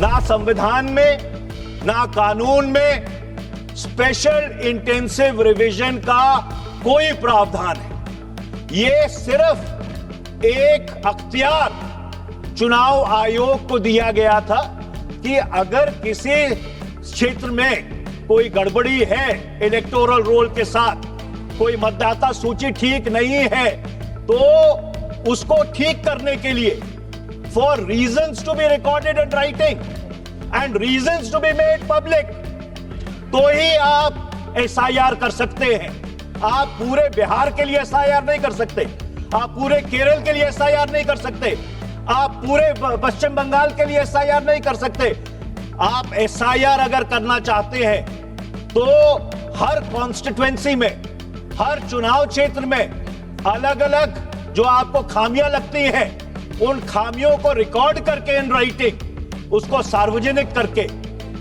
ना संविधान में ना कानून में स्पेशल इंटेंसिव रिवीजन का कोई प्रावधान है। ये सिर्फ एक अख्तियार चुनाव आयोग को दिया गया था कि अगर किसी क्षेत्र में कोई गड़बड़ी है इलेक्टोरल रोल के साथ, कोई मतदाता सूची ठीक नहीं है, तो उसको ठीक करने के लिए for reasons to be recorded in writing and reasons to be made public, तो ही आप एसआईआर कर सकते हैं। आप पूरे बिहार के लिए एसआईआर नहीं कर सकते, आप पूरे केरल के लिए एसआईआर नहीं कर सकते, आप पूरे पश्चिम बंगाल के लिए एसआईआर नहीं कर सकते। आप एसआईआर अगर करना चाहते हैं तो हर कॉन्स्टिट्यूएंसी में, हर चुनाव क्षेत्र में अलग अलग जो आपको खामियां लगती हैं, उन खामियों को रिकॉर्ड करके इन राइटिंग उसको सार्वजनिक करके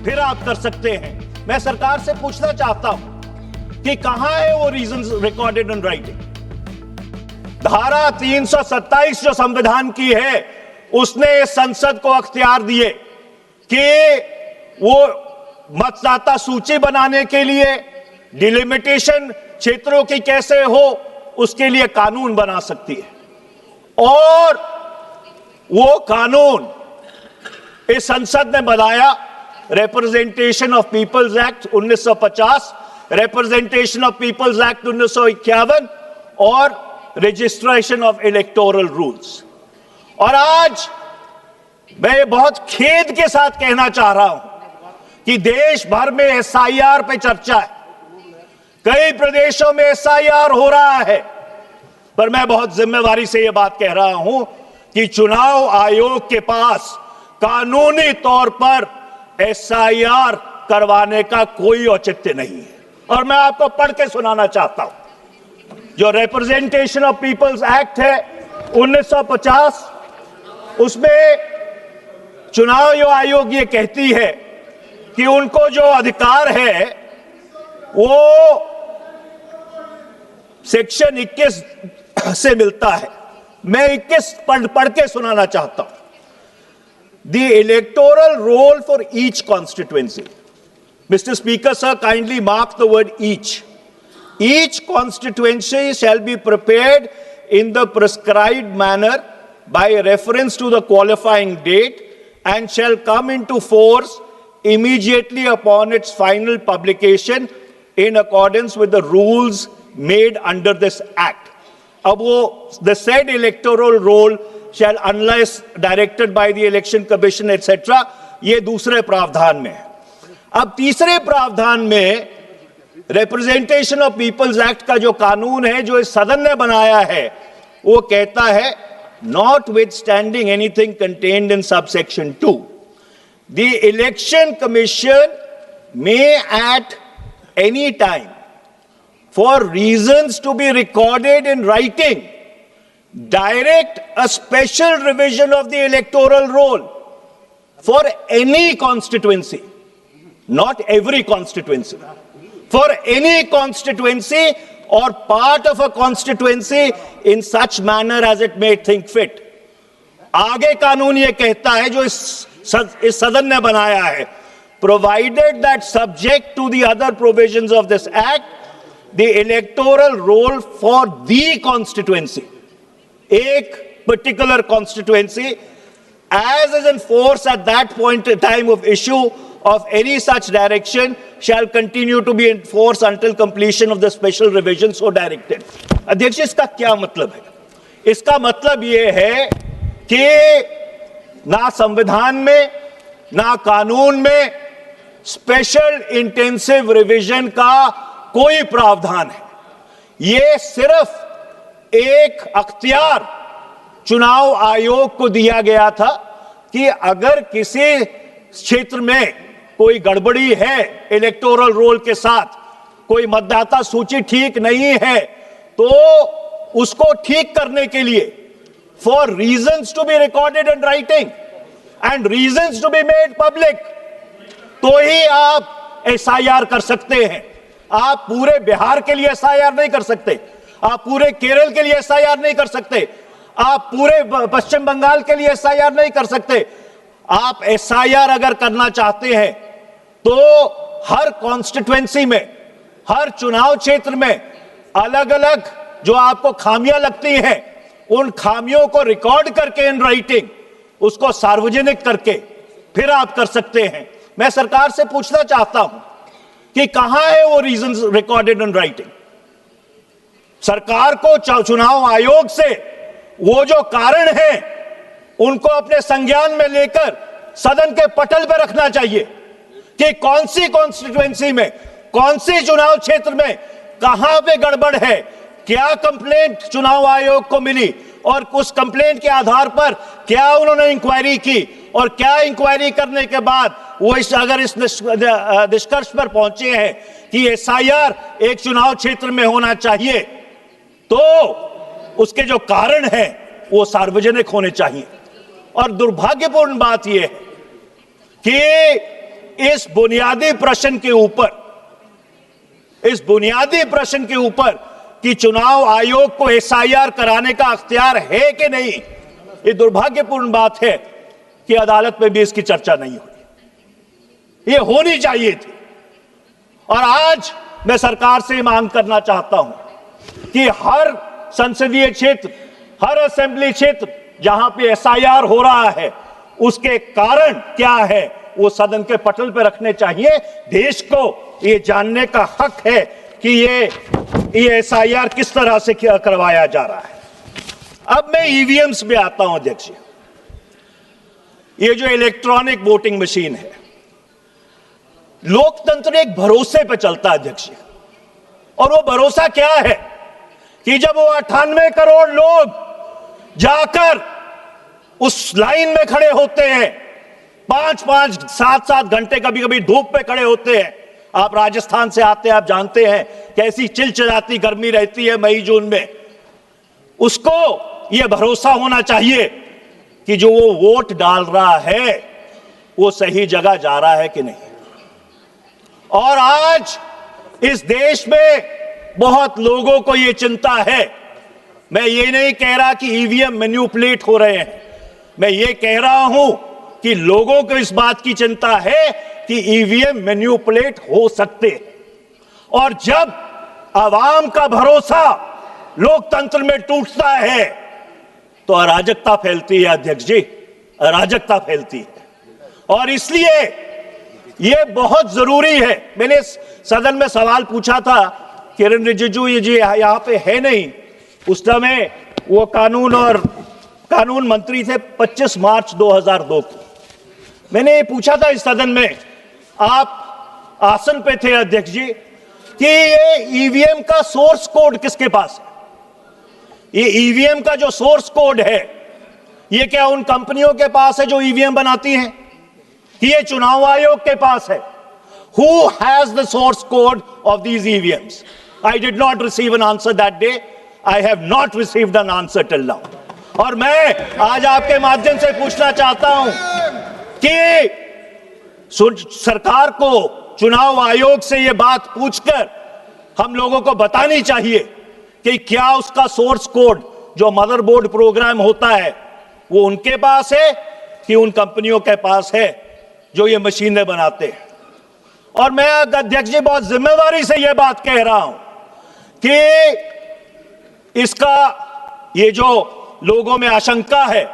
फिर आप कर सकते हैं। मैं सरकार से पूछना चाहता हूं कि कहां है वो रीजंस रिकॉर्डेड इन राइटिंग। धारा 327 जो संविधान की है, उसने संसद को अख्तियार दिए कि वो मतदाता सूची बनाने के लिए डिलिमिटेशन क्षेत्रों की कैसे हो, उसके लिए कानून बना सकती है। और वो कानून इस संसद ने बनाया representation of peoples act 1950, representation of peoples act 1951 और रजिस्ट्रेशन ऑफ इलेक्टोरल रूल्स। और आज मैं बहुत खेद के साथ कहना चाह रहा हूं कि देश भर में एसआईआर पे चर्चा है, कई प्रदेशों में एसआईआर हो रहा है, पर मैं बहुत जिम्मेवारी से यह बात कह रहा हूं कि चुनाव आयोग के पास कानूनी तौर पर एसआईआर करवाने का औचित्य औचित्य नहीं है। और मैं आपको पढ़ के सुनाना चाहता हूं, जो रिप्रेजेंटेशन ऑफ पीपल्स एक्ट है 1950, उसमें चुनाव आयोग ये कहती है कि उनको जो अधिकार है वो सेक्शन 21 से मिलता है। मैं 21 पढ़ के सुनाना चाहता हूं। The electoral roll for each constituency. Mr. Speaker, sir, kindly mark the word each. Each constituency shall be prepared in the prescribed manner by reference to the qualifying date and shall come into force immediately upon its final publication in accordance with the rules made under this act. अब वो the said electoral roll shall unless directed by the election commission etc. ये दूसरे प्रावधान में है। अब तीसरे प्रावधान में रिप्रेजेंटेशन ऑफ पीपल्स एक्ट का जो कानून है, जो इस सदन ने बनाया है, वो कहता है notwithstanding anything contained in subsection 2, the election commission may at any time, for reasons to be recorded in writing, direct a special revision of the electoral roll for any constituency, not every constituency, for any constituency or part of a constituency in such manner as it may think fit. आगे कानून ये कहता है, जो इस सदन ने बनाया है, provided that subject to the other provisions of this act, the electoral roll for the constituency, एक particular constituency, as is in force at that point in time of issue of any such direction, shall continue to be in force until completion of the special revision so directed. अध्यक्ष, इसका क्या मतलब है? इसका मतलब ये है कि ना संविधान में ना कानून में स्पेशल इंटेंसिव रिवीजन का कोई प्रावधान है। ये सिर्फ एक अख्तियार चुनाव आयोग को दिया गया था कि अगर किसी क्षेत्र में कोई गड़बड़ी है इलेक्टोरल रोल के साथ, कोई मतदाता सूची ठीक नहीं है, तो उसको ठीक करने के लिए for reasons to be recorded in writing and reasons to be made public, तो ही आप एसआईआर कर सकते हैं। आप पूरे बिहार के लिए एसआईआर नहीं कर सकते, आप पूरे केरल के लिए एसआईआर नहीं कर सकते, आप पूरे पश्चिम बंगाल के लिए एसआईआर नहीं कर सकते, आप एसआईआर अगर करना चाहते हैं तो हर कॉन्स्टिट्यूएंसी में, हर चुनाव क्षेत्र में अलग अलग जो आपको खामियां लगती हैं, उन खामियों को रिकॉर्ड करके इन राइटिंग उसको सार्वजनिक करके फिर आप कर सकते हैं। मैं सरकार से पूछना चाहता हूं कि कहां है वो रीजंस रिकॉर्डेड इन राइटिंग। सरकार को चुनाव आयोग से वो जो कारण है उनको अपने संज्ञान में लेकर सदन के पटल पर रखना चाहिए कि कौन सी कॉन्स्टिट्यूएंसी में, कौन सी चुनाव क्षेत्र में कहां पे गड़बड़ है, क्या कंप्लेंट चुनाव आयोग को मिली और उस कंप्लेंट के आधार पर क्या उन्होंने इंक्वायरी की और क्या इंक्वायरी करने के बाद वो अगर इस निष्कर्ष पर पहुंचे हैं कि एसआईआर एक चुनाव क्षेत्र में होना चाहिए तो उसके जो कारण है वो सार्वजनिक होने चाहिए। और दुर्भाग्यपूर्ण बात यह है कि इस बुनियादी प्रश्न के ऊपर कि चुनाव आयोग को एसआईआर कराने का अख्तियार है कि नहीं, ये दुर्भाग्यपूर्ण बात है कि अदालत में भी इसकी चर्चा नहीं हुई। ये होनी चाहिए थी। और आज मैं सरकार से मांग करना चाहता हूं कि हर संसदीय क्षेत्र, हर असेंबली क्षेत्र जहां पे एसआईआर हो रहा है उसके कारण क्या है वो सदन के पटल पे रखने चाहिए। देश को ये जानने का हक है कि ये एसआईआर किस तरह से करवाया जा रहा है। अब मैं ईवीएम्स पे आता हूं अध्यक्ष। ये जो इलेक्ट्रॉनिक वोटिंग मशीन है, लोकतंत्र एक भरोसे पे चलता है अध्यक्ष। और वो भरोसा क्या है कि जब वो 98 करोड़ लोग जाकर उस लाइन में खड़े होते हैं, 5-5, 7-7 घंटे कभी कभी धूप पे खड़े होते हैं। आप राजस्थान से आते हैं, आप जानते हैं कैसी चिलचिलाती गर्मी रहती है मई जून में। उसको यह भरोसा होना चाहिए कि जो वो वोट डाल रहा है वो सही जगह जा रहा है कि नहीं। और आज इस देश में बहुत लोगों को यह चिंता है। मैं ये नहीं कह रहा कि ईवीएम मैन्युपुलेट हो रहे हैं, मैं ये कह रहा हूं कि लोगों को इस बात की चिंता है कि ईवीएम मैन्युपुलेट हो सकते। और जब आवाम का भरोसा लोकतंत्र में टूटता है तो अराजकता फैलती है अध्यक्ष जी, अराजकता फैलती है। और इसलिए यह बहुत जरूरी है। मैंने सदन में सवाल पूछा था, किरण रिजिजू जी यहां पे है नहीं, उस समय वो कानून मंत्री थे 25 मार्च 2002 को। मैंने ये पूछा था इस सदन में, आप आसन पे थे अध्यक्ष जी, कि ये ईवीएम का सोर्स कोड किसके पास है? ये ईवीएम का जो सोर्स कोड है ये क्या उन कंपनियों के पास है जो ईवीएम बनाती हैं कि ये चुनाव आयोग के पास है? Who has the source code of these EVMs? I did not receive an answer that day. I have not received an answer till now. और मैं आज आपके माध्यम से पूछना चाहता हूं कि सरकार को चुनाव आयोग से यह बात पूछकर हम लोगों को बतानी चाहिए कि क्या उसका सोर्स कोड जो मदरबोर्ड प्रोग्राम होता है वो उनके पास है कि उन कंपनियों के पास है जो ये मशीनें बनाते हैं। और मैं अध्यक्ष जी बहुत जिम्मेदारी से यह बात कह रहा हूं कि इसका ये जो लोगों में आशंका है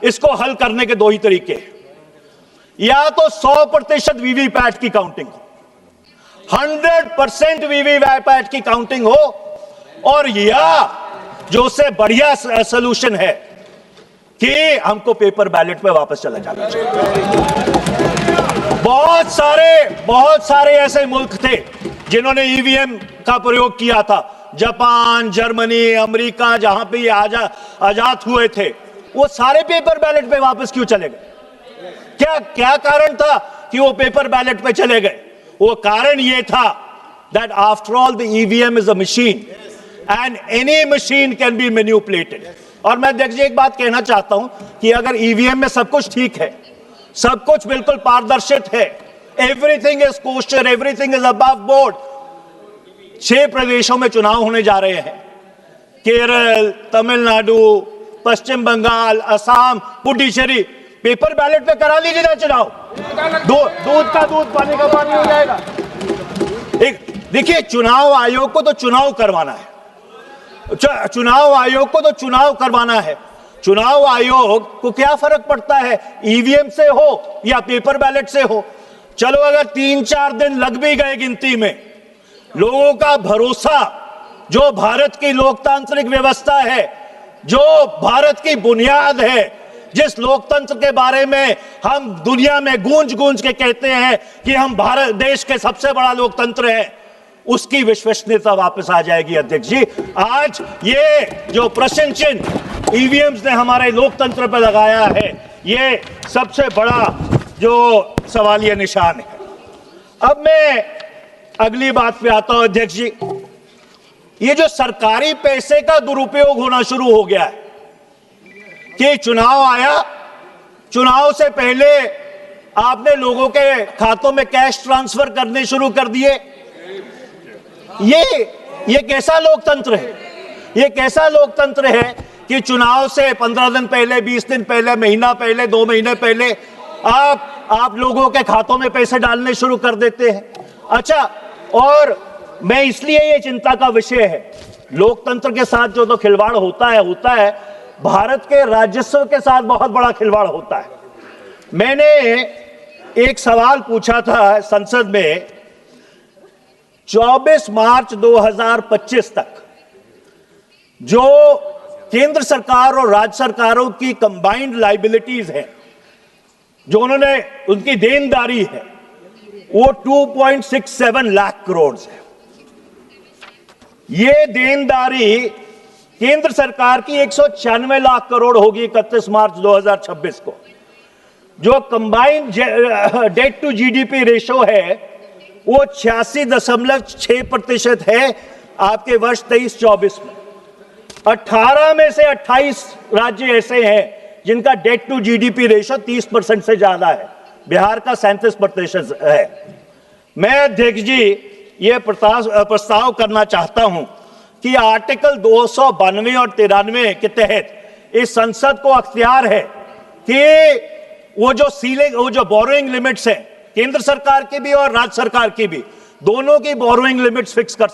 इसको हल करने के दो ही तरीके हैं। या तो 100% वीवीपैट की काउंटिंग हो, 100% वीवीपैट की काउंटिंग हो, और या जो उससे बढ़िया सलूशन है कि हमको पेपर बैलेट पे वापस चला जाना चाहिए। बहुत सारे ऐसे मुल्क थे जिन्होंने ईवीएम का प्रयोग किया था, जापान, जर्मनी, अमेरिका, जहां पे ये आजाद हुए थे, वो सारे पेपर बैलेट पे वापस क्यों चले गए? क्या कारण था कि वो पेपर बैलेट पे चले गए? वो कारण ये था that after all the EVM is a machine and any machine can be manipulated। और मैं अध्यक्ष जी एक बात कहना चाहता हूं कि अगर ईवीएम में सब कुछ ठीक है, सब कुछ बिल्कुल पारदर्शित है, everything is coaster, everything is above board. 6 प्रदेशों में चुनाव होने जा रहे हैं, केरल, तमिलनाडु, पश्चिम बंगाल, असम, पुडुचेरी। पेपर बैलेट पे करा लीजिए ना चुनाव, दूध का दूध पानी का पानी हो जाएगा। एक देखिए, चुनाव आयोग को तो चुनाव करवाना है, चुनाव आयोग को तो चुनाव करवाना है। चुनाव आयोग को क्या फर्क पड़ता है ईवीएम से हो या पेपर बैलेट से हो। चलो अगर 3-4 दिन लग भी गए गिनती में, लोगों का भरोसा जो भारत की लोकतांत्रिक व्यवस्था है, जो भारत की बुनियाद है, जिस लोकतंत्र के बारे में हम दुनिया में गूंज गूंज के कहते हैं कि हम भारत देश के सबसे बड़ा लोकतंत्र है, उसकी विश्वसनीयता वापस आ जाएगी। अध्यक्ष जी, आज ये जो प्रश्न चिन्ह ईवीएम्स ने हमारे लोकतंत्र पर लगाया है, ये सबसे बड़ा जो सवालिया निशान है। अब मैं अगली बात पे आता हूं अध्यक्ष जी। ये जो सरकारी पैसे का दुरुपयोग होना शुरू हो गया है कि चुनाव आया, चुनाव से पहले आपने लोगों के खातों में कैश ट्रांसफर करने शुरू कर दिए। ये कैसा लोकतंत्र है? ये कैसा लोकतंत्र है कि चुनाव से 15 दिन पहले, 20 दिन पहले, महीना पहले, 2 महीने पहले आप लोगों के खातों में पैसे डालने शुरू कर देते हैं। अच्छा, और मैं इसलिए ये चिंता का विषय है, लोकतंत्र के साथ जो तो खिलवाड़ होता है भारत के राजस्व के साथ बहुत बड़ा खिलवाड़ होता है। मैंने एक सवाल पूछा था संसद में, 24 मार्च 2025 तक जो केंद्र सरकार और राज्य सरकारों की कंबाइंड लायबिलिटीज है, जो उनकी देनदारी है, वो 2.67 लाख करोड़ है। ये देनदारी केंद्र सरकार की 196 लाख करोड़ होगी 31 मार्च 2026 को। जो combined debt to GDP ratio है वो 86.6% है आपके वर्ष 23-24 में। 18 में से 28 राज्य ऐसे हैं जिनका डेट टू जीडीपी रेशो 30% से ज्यादा है। बिहार का 37% है। मैं अध्यक्ष जी ये प्रस्ताव करना चाहता हूं कि आर्टिकल 292 और 93 के तहत इस संसद को अख्तियार है कि वो जो बोरोइंग लिमिट्स हैं, केंद्र सरकार की भी और राज्य सरकार की भी, दोनों की बोरोइंग लिमिट्स फिक्स कर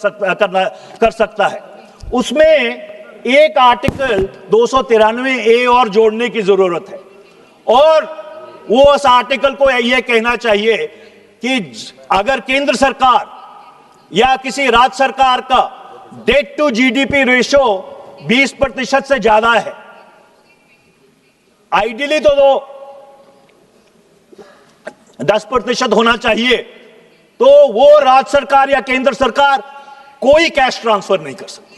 सकता है। उसमें एक आर्टिकल 293A और जोड़ने की जरूरत है, और वो उस आर्टिकल को यह कहना चाहिए कि अगर केंद्र सरकार या किसी राज्य सरकार का डेट टू जीडीपी रेशो 20% से ज्यादा है, आइडियली तो 10% होना चाहिए, तो वो राज्य सरकार या केंद्र सरकार कोई कैश ट्रांसफर नहीं कर सकती।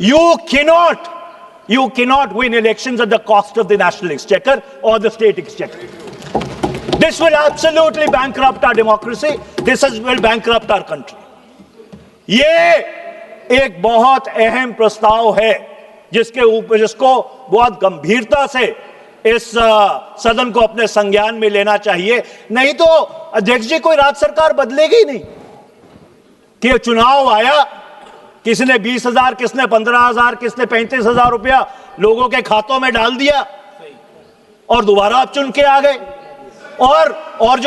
You cannot win elections at the cost of the national exchequer or the state exchequer. This will absolutely bankrupt our democracy. This will bankrupt our country. ये एक बहुत अहम प्रस्ताव है जिसको बहुत गंभीरता से इस सदन को अपने संज्ञान में लेना चाहिए। नहीं तो अध्यक्ष जी कोई राज्य सरकार बदलेगी नहीं कि चुनाव आया, किसी ने 20,000, किसने 15,000, किसने 35,000 रुपया लोगों के खातों में डाल दिया और दोबारा आप चुन के आ गए। और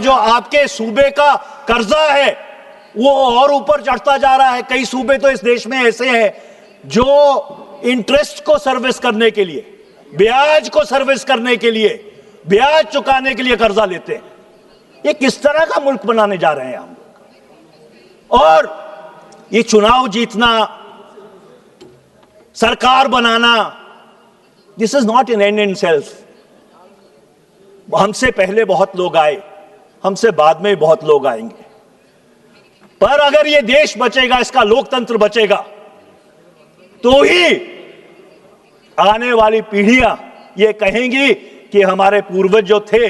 जो आपके सूबे का कर्जा है वो और ऊपर चढ़ता जा रहा है। कई सूबे तो इस देश में ऐसे हैं जो इंटरेस्ट को सर्विस करने के लिए, ब्याज को सर्विस करने के लिए, ब्याज चुकाने के लिए कर्जा लेते हैं। ये किस तरह का मुल्क बनाने जा रहे हैं हम? और ये चुनाव जीतना, सरकार बनाना, this is not an end in self. हमसे पहले बहुत लोग आए, हमसे बाद में बहुत लोग आएंगे, पर अगर ये देश बचेगा, इसका लोकतंत्र बचेगा, तो ही आने वाली पीढ़ियां ये कहेंगी कि हमारे पूर्वज जो थे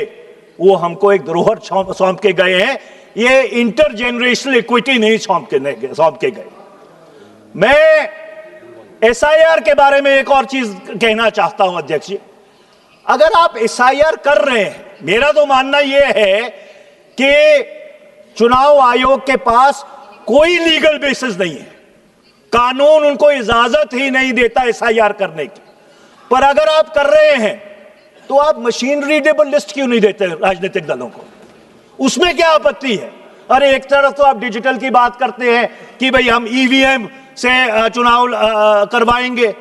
वो हमको एक धरोहर सौंप के गए हैं। ये इंटरजेनरेशनल इक्विटी नहीं सौंप के गए। मैं एसआईआर के बारे में एक और चीज कहना चाहता हूं अध्यक्ष जी। अगर आप एसआईआर कर रहे हैं, मेरा तो मानना यह है कि चुनाव आयोग के पास कोई लीगल बेसिस नहीं है, कानून उनको इजाजत ही नहीं देता एसआईआर करने की। पर अगर आप कर रहे हैं तो आप मशीन रीडेबल लिस्ट क्यों नहीं देते राजनीतिक दलों को? उसमें क्या आपत्ति है? अरे एक तरफ तो आप डिजिटल की बात करते हैं कि भाई हम ईवीएम से चुनाव करवाएंगे,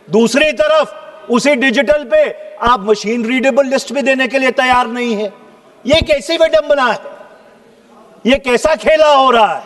दूसरी तरफ उसी डिजिटल पे आप मशीन रीडेबल लिस्ट भी देने के लिए तैयार नहीं है। ये कैसी विडंबना है? ये कैसा खेला हो रहा है?